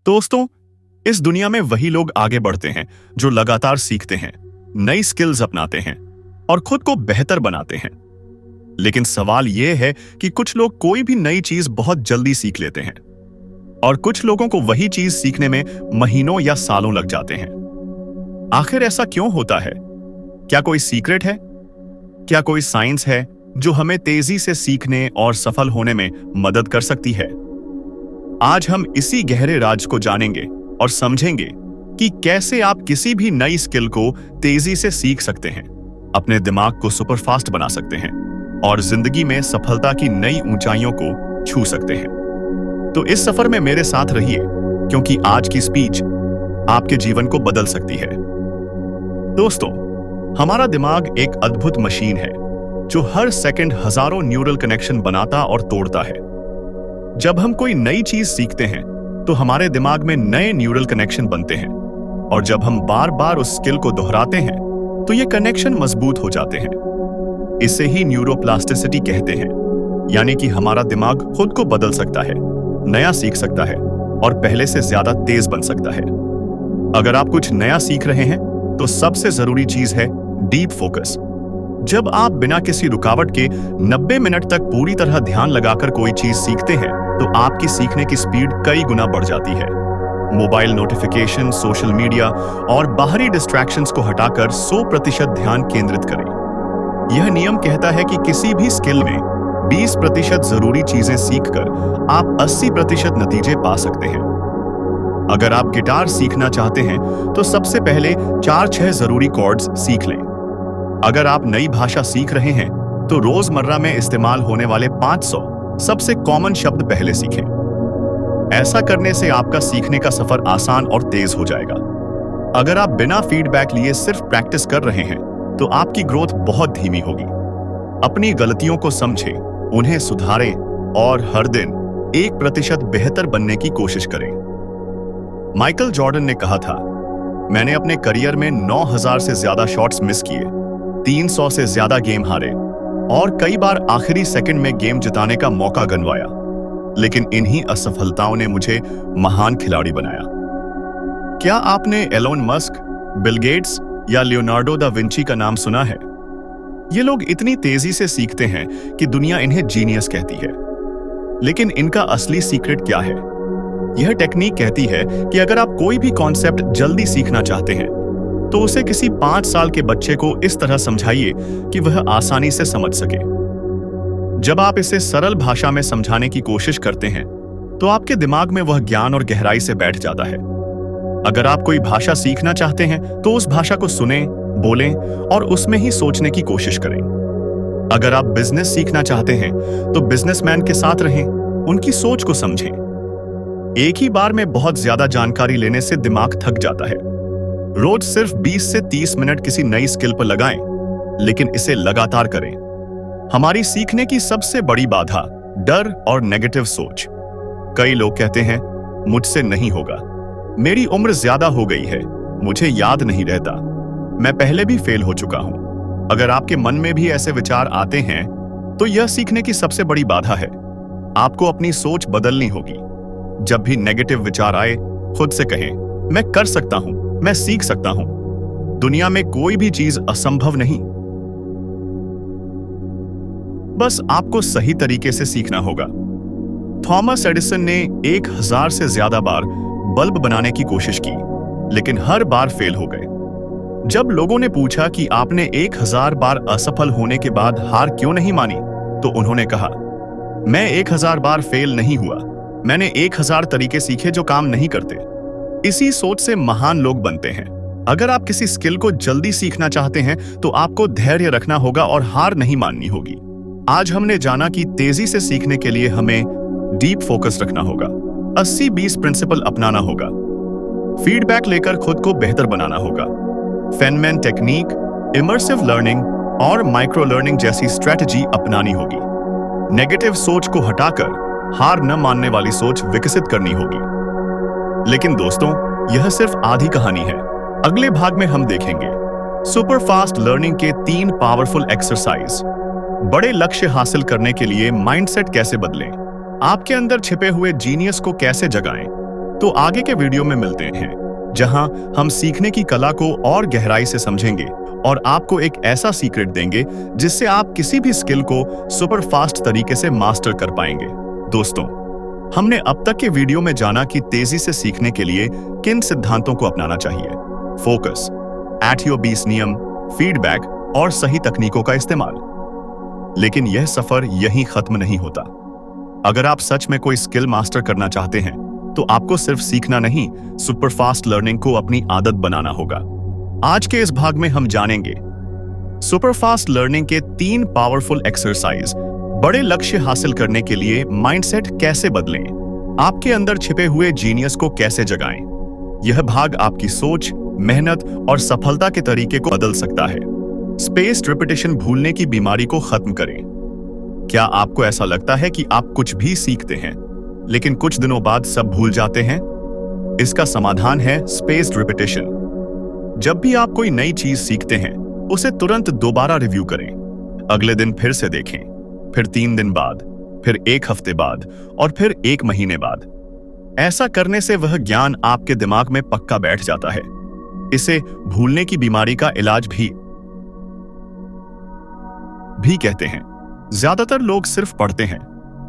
दोस्तों, इस दुनिया में वही लोग आगे बढ़ते हैं जो लगातार सीखते हैं, नई स्किल्स अपनाते हैं और खुद को बेहतर बनाते हैं। लेकिन सवाल यह है कि कुछ लोग कोई भी नई चीज बहुत जल्दी सीख लेते हैं और कुछ लोगों को वही चीज सीखने में महीनों या सालों लग जाते हैं। आखिर ऐसा क्यों होता है? क्या कोई सीक्रेट है? क्या कोई साइंस है जो हमें तेजी से सीखने और सफल होने में मदद कर सकती है? आज हम इसी गहरे राज को जानेंगे और समझेंगे कि कैसे आप किसी भी नई स्किल को तेजी से सीख सकते हैं, अपने दिमाग को सुपरफास्ट बना सकते हैं और जिंदगी में सफलता की नई ऊंचाइयों को छू सकते हैं। तो इस सफर में मेरे साथ रहिए, क्योंकि आज की स्पीच आपके जीवन को बदल सकती है। दोस्तों, हमारा दिमाग एक अद्भुत मशीन है जो हर सेकंड हजारों न्यूरल कनेक्शन बनाता और तोड़ता है। जब हम कोई नई चीज सीखते हैं तो हमारे दिमाग में नए न्यूरल कनेक्शन बनते हैं और जब हम बार बार उस स्किल को दोहराते हैं तो ये कनेक्शन मजबूत हो जाते हैं। इसे ही न्यूरोप्लास्टिसिटी कहते हैं, यानी कि हमारा दिमाग खुद को बदल सकता है, नया सीख सकता है और पहले से ज्यादा तेज बन सकता है। अगर आप कुछ नया सीख रहे हैं तो सबसे जरूरी चीज है डीप फोकस। जब आप बिना किसी रुकावट के 90 मिनट तक पूरी तरह ध्यान लगाकर कोई चीज सीखते हैं तो आपकी सीखने की स्पीड कई गुना बढ़ जाती है। मोबाइल नोटिफिकेशन, सोशल मीडिया और बाहरी डिस्ट्रैक्शंस को हटाकर 100% ध्यान केंद्रित करें। यह नियम कहता है कि किसी भी स्किल में 20% जरूरी चीजें सीखकर आप 80% नतीजे पा सकते हैं। अगर आप गिटार सीखना चाहते हैं तो सबसे पहले 4-6 जरूरी कॉर्ड्स सीख लें। अगर आप नई भाषा सीख रहे हैं तो रोजमर्रा में इस्तेमाल होने वाले 500 सबसे कॉमन शब्द पहले सीखें। ऐसा करने से आपका सीखने का सफर आसान और तेज हो जाएगा। अगर आप बिना फीडबैक लिए सिर्फ प्रैक्टिस कर रहे हैं तो आपकी ग्रोथ बहुत धीमी होगी। अपनी गलतियों को समझें, उन्हें सुधारें और हर दिन 1% बेहतर बनने की कोशिश करें। माइकल जॉर्डन ने कहा था, मैंने अपने करियर में 9000 से ज्यादा शॉट्स मिस किए, 300 से ज्यादा गेम हारे और कई बार आखिरी सेकंड में गेम जिताने का मौका गंवाया, लेकिन इन्हीं असफलताओं ने मुझे महान खिलाड़ी बनाया। क्या आपने एलोन मस्क, बिल गेट्स या लियोनार्डो दा विंची का नाम सुना है? ये लोग इतनी तेजी से सीखते हैं कि दुनिया इन्हें जीनियस कहती है। लेकिन इनका असली सीक्रेट क्या है? यह टेक्निक कहती है कि अगर आप कोई भी कॉन्सेप्ट जल्दी सीखना चाहते हैं तो उसे किसी 5 साल के बच्चे को इस तरह समझाइए कि वह आसानी से समझ सके। जब आप इसे सरल भाषा में समझाने की कोशिश करते हैं तो आपके दिमाग में वह ज्ञान और गहराई से बैठ जाता है। अगर आप कोई भाषा सीखना चाहते हैं तो उस भाषा को सुनें, बोलें और उसमें ही सोचने की कोशिश करें। अगर आप बिजनेस सीखना चाहते हैं तो बिजनेसमैन के साथ रहें, उनकी सोच को समझें। एक ही बार में बहुत ज्यादा जानकारी लेने से दिमाग थक जाता है। रोज सिर्फ 20 से 30 मिनट किसी नई स्किल पर लगाएं, लेकिन इसे लगातार करें। हमारी सीखने की सबसे बड़ी बाधा डर और नेगेटिव सोच। कई लोग कहते हैं, मुझसे नहीं होगा, मेरी उम्र ज्यादा हो गई है, मुझे याद नहीं रहता, मैं पहले भी फेल हो चुका हूं। अगर आपके मन में भी ऐसे विचार आते हैं तो यह सीखने की सबसे बड़ी बाधा है। आपको अपनी सोच बदलनी होगी। जब भी नेगेटिव विचार आए, खुद से कहें, मैं कर सकता हूं, मैं सीख सकता हूं। दुनिया में कोई भी चीज असंभव नहीं, बस आपको सही तरीके से सीखना होगा। थॉमस एडिसन ने 1000 से ज्यादा बार बल्ब बनाने की कोशिश की, लेकिन हर बार फेल हो गए। जब लोगों ने पूछा कि आपने 1000 बार असफल होने के बाद हार क्यों नहीं मानी, तो उन्होंने कहा, मैं 1000 बार फेल नहीं हुआ, मैंने 1000 तरीके सीखे जो काम नहीं करते। इसी सोच से महान लोग बनते हैं। अगर आप किसी स्किल को जल्दी सीखना चाहते हैं तो आपको धैर्य रखना होगा और हार नहीं माननी होगी। आज हमने जाना कि तेजी से सीखने के लिए हमें डीप फोकस रखना होगा, 80-20 प्रिंसिपल अपनाना होगा, फीडबैक लेकर खुद को बेहतर बनाना होगा, फेनमैन टेक्निक, इमर्सिव लर्निंग और माइक्रो लर्निंग जैसी स्ट्रेटजी अपनानी होगी। नेगेटिव सोच को हटाकर हार न मानने वाली सोच विकसित करनी होगी। लेकिन दोस्तों, यह सिर्फ आधी कहानी है। अगले भाग में हम देखेंगे सुपर फास्ट लर्निंग के 3 पावरफुल एक्सरसाइज। बड़े लक्ष्य हासिल करने के लिए माइंडसेट कैसे बदलें, आपके अंदर छिपे हुए जीनियस को कैसे जगाएं तो आगे के वीडियो में मिलते हैं, जहां हम सीखने की कला को और गहराई से समझेंगे और आपको एक ऐसा सीक्रेट देंगे जिससे आप किसी भी स्किल को सुपर फास्ट तरीके से मास्टर कर पाएंगे। दोस्तों, हमने अब तक के वीडियो में जाना कि तेजी से सीखने के लिए किन सिद्धांतों को अपनाना चाहिए। फोकस, एट योर बीस नियम, फीडबैक और सही तकनीकों का इस्तेमाल। लेकिन यह सफर यहीं खत्म नहीं होता। अगर आप सच में कोई स्किल मास्टर करना चाहते हैं तो आपको सिर्फ सीखना नहीं, सुपर फास्ट लर्निंग को अपनी आदत बनाना होगा। आज के इस भाग में हम जानेंगे सुपर फास्ट लर्निंग के 3 पावरफुल एक्सरसाइज। बड़े लक्ष्य हासिल करने के लिए माइंडसेट कैसे बदलें, आपके अंदर छिपे हुए जीनियस को कैसे जगाएं। यह भाग आपकी सोच, मेहनत और सफलता के तरीके को बदल सकता है। स्पेस्ड रिपीटेशन भूलने की बीमारी को खत्म करें। क्या आपको ऐसा लगता है कि आप कुछ भी सीखते हैं लेकिन कुछ दिनों बाद सब भूल जाते हैं? इसका समाधान है स्पेस्ड रिपीटेशन। जब भी आप कोई नई चीज सीखते हैं, उसे तुरंत दोबारा रिव्यू करें। अगले दिन फिर से देखें, फिर 3 दिन बाद, फिर 1 हफ्ते बाद और फिर 1 महीने बाद। ऐसा करने से वह ज्ञान आपके दिमाग में पक्का बैठ जाता है। इसे भूलने की बीमारी का इलाज भी कहते हैं। ज्यादातर लोग सिर्फ पढ़ते हैं,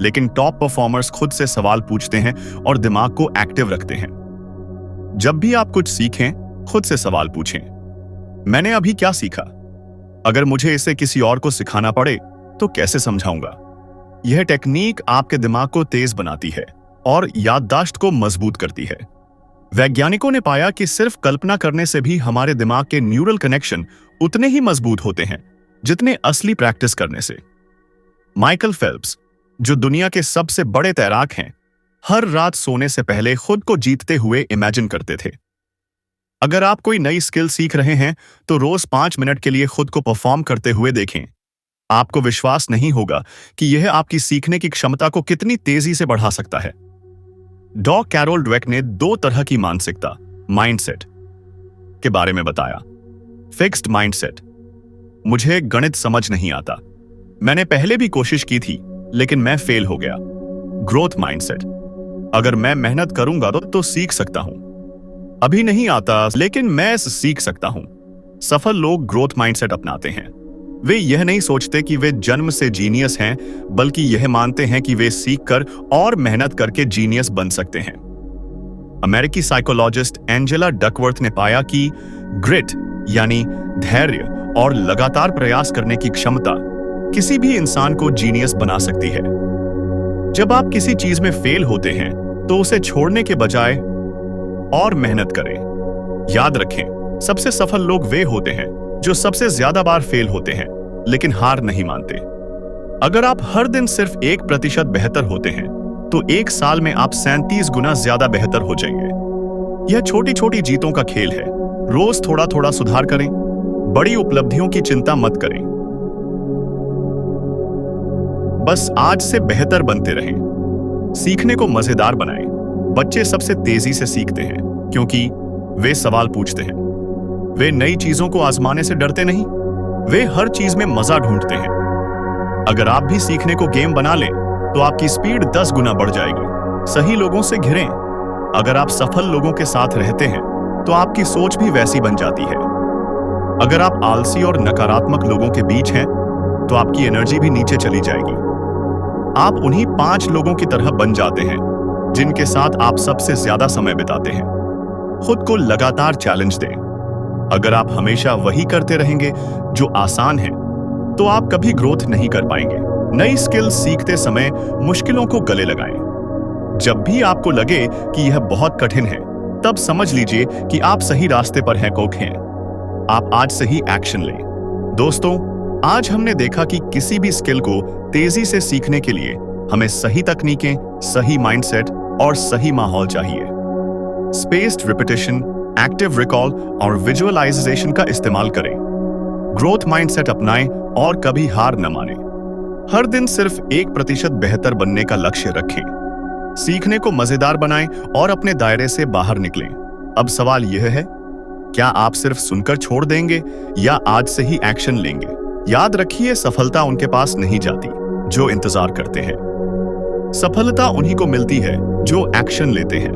लेकिन टॉप परफॉर्मर्स खुद से सवाल पूछते हैं और दिमाग को एक्टिव रखते हैं। जब भी आप कुछ सीखें, खुद से सवाल पूछें, मैंने अभी क्या सीखा? अगर मुझे इसे किसी और को सिखाना पड़े तो कैसे समझाऊंगा? यह टेक्निक आपके दिमाग को तेज बनाती है और याददाश्त को मजबूत करती है। वैज्ञानिकों ने पाया कि सिर्फ कल्पना करने से भी हमारे दिमाग के न्यूरल कनेक्शन उतने ही मजबूत होते हैं जितने असली प्रैक्टिस करने से। माइकल फेल्प्स, जो दुनिया के सबसे बड़े तैराक हैं, हर रात सोने से पहले खुद को जीतते हुए इमेजिन करते थे। अगर आप कोई नई स्किल सीख रहे हैं तो रोज 5 मिनट के लिए खुद को परफॉर्म करते हुए देखें। आपको विश्वास नहीं होगा कि यह आपकी सीखने की क्षमता को कितनी तेजी से बढ़ा सकता है। डॉ कैरोल ड्वेक ने 2 तरह की मानसिकता, माइंडसेट, के बारे में बताया। फिक्स्ड माइंडसेट, मुझे गणित समझ नहीं आता, मैंने पहले भी कोशिश की थी लेकिन मैं फेल हो गया। ग्रोथ माइंडसेट, अगर मैं मेहनत करूंगा तो सीख सकता हूं, अभी नहीं आता लेकिन मैं सीख सकता हूं। सफल लोग ग्रोथ माइंडसेट अपनाते हैं। वे यह नहीं सोचते कि वे जन्म से जीनियस हैं, बल्कि यह मानते हैं कि वे सीखकर और मेहनत करके जीनियस बन सकते हैं। अमेरिकी साइकोलॉजिस्ट एंजेला डकवर्थ ने पाया कि ग्रिट यानी धैर्य और लगातार प्रयास करने की क्षमता किसी भी इंसान को जीनियस बना सकती है। जब आप किसी चीज में फेल होते हैं तो उसे छोड़ने के बजाय और मेहनत करें। याद रखें, सबसे सफल लोग वे होते हैं जो सबसे ज्यादा बार फेल होते हैं लेकिन हार नहीं मानते। अगर आप हर दिन सिर्फ 1% बेहतर होते हैं तो 1 साल में आप 37 गुना ज्यादा बेहतर हो जाएंगे। यह छोटी छोटी जीतों का खेल है। रोज थोड़ा थोड़ा सुधार करें, बड़ी उपलब्धियों की चिंता मत करें, बस आज से बेहतर बनते रहें। सीखने को मजेदार बनाएं। बच्चे सबसे तेजी से सीखते हैं क्योंकि वे सवाल पूछते हैं। वे नई चीजों को आजमाने से डरते नहीं, वे हर चीज में मजा ढूंढते हैं। अगर आप भी सीखने को गेम बना लें तो आपकी स्पीड 10 गुना बढ़ जाएगी। सही लोगों से घिरें। अगर आप सफल लोगों के साथ रहते हैं तो आपकी सोच भी वैसी बन जाती है। अगर आप आलसी और नकारात्मक लोगों के बीच हैं तो आपकी एनर्जी भी नीचे चली जाएगी। आप उन्हीं 5 लोगों की तरह बन जाते हैं जिनके साथ आप सबसे ज्यादा समय बिताते हैं। खुद को लगातार चैलेंज दें। अगर आप हमेशा वही करते रहेंगे जो आसान है तो आप कभी ग्रोथ नहीं कर पाएंगे। नई स्किल सीखते समय मुश्किलों को गले लगाएं। जब भी आपको लगे कि यह बहुत कठिन है, तब समझ लीजिए कि आप सही रास्ते पर हैं। आप आज से ही एक्शन लें। दोस्तों, आज हमने देखा कि किसी भी स्किल को तेजी से सीखने के लिए हमें सही तकनीकें, सही माइंडसेट और सही माहौल चाहिए। स्पेस्ड रिपीटेशन, एक्टिव रिकॉल और विजुअलाइजेशन का इस्तेमाल करें। ग्रोथ माइंडसेट अपनाएं और कभी हार न मानें। हर दिन सिर्फ 1% बेहतर बनने का लक्ष्य रखें। सीखने को मजेदार बनाएं और अपने दायरे से बाहर निकलें। अब सवाल यह है, क्या आप सिर्फ सुनकर छोड़ देंगे या आज से ही एक्शन लेंगे? याद रखिए, सफलता उनके पास नहीं जाती जो इंतजार करते हैं। सफलता उन्हीं को मिलती है जो एक्शन लेते हैं।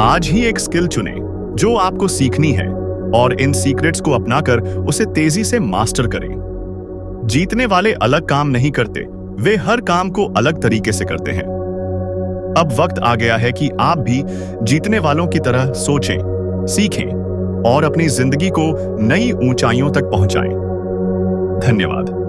आज ही एक स्किल चुनें जो आपको सीखनी है और इन सीक्रेट्स को अपनाकर उसे तेजी से मास्टर करें। जीतने वाले अलग काम नहीं करते, वे हर काम को अलग तरीके से करते हैं। अब वक्त आ गया है कि आप भी जीतने वालों की तरह सोचें, सीखें और अपनी जिंदगी को नई ऊंचाइयों तक पहुंचाएं। धन्यवाद।